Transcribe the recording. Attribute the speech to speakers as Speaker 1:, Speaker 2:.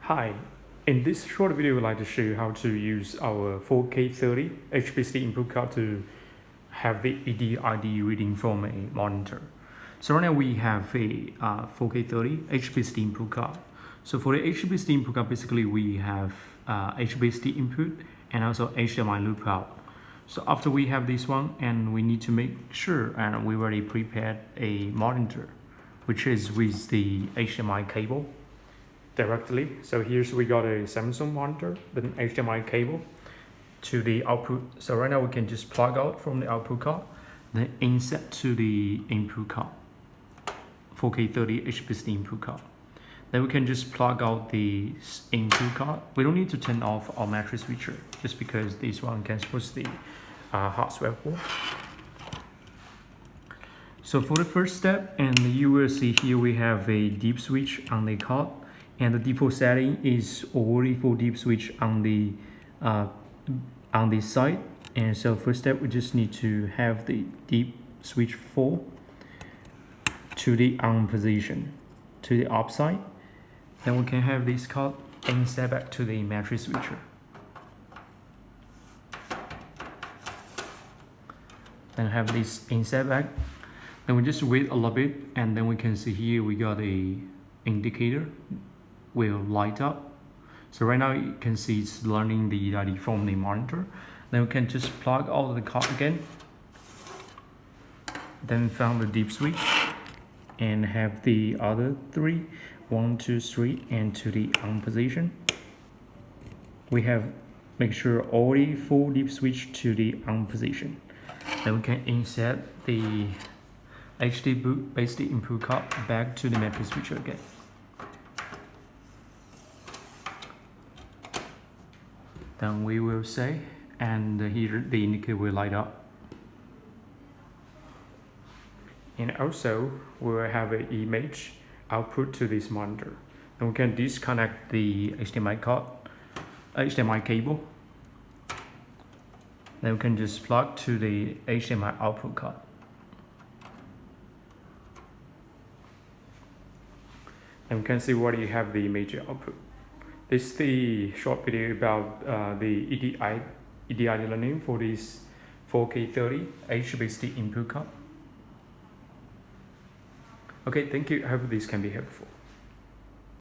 Speaker 1: Hi, in this short video, I'd like to show you how to use our 4K30 HDBaseT input card to have the EDID reading from a monitor. So right now we have a 4K30 HDBaseT input card. So for the HDBaseT input card, basically we have HDBaseT input and also HDMI loop out. So after we have this one, and we need to make sure and we already prepared a monitor, which is with the HDMI cable directly. So here's we got a Samsung monitor with an HDMI cable to the output. So right now we can just plug out from the output card, then insert to the input card, 4K30 HDBaseT input card. Then we can just plug out the input card. We don't need to turn off our matrix switcher just because this one can support the hardware port. So for the first step, and you will see here we have a deep switch on the card. And the default setting is already for deep switch on the side. And so first step, we just need to have the deep switch 4 to the on position to the upside. Then we can have this card insert back to the matrix switcher. Then have this insert back. Then we just wait a little bit, and then we can see here we got a indicator will light up. So right now you can see it's learning the EDID from the monitor. Then we can just plug out the card again. Then found the deep switch and have the other 3, 1, 2, 3, and to the on position. We have make sure already full deep switch to the on position. Then we can insert the HDBaseT input card back to the matrix switcher again. Then we will say, and here the indicator will light up. And also we will have an image output to this monitor. And we can disconnect the HDMI cable. Then we can just plug to the HDMI output card. And we can see what you have the image output. This is the short video about the EDID learning for this 4K30 HDBaseT input card. Okay, thank you. I hope this can be helpful.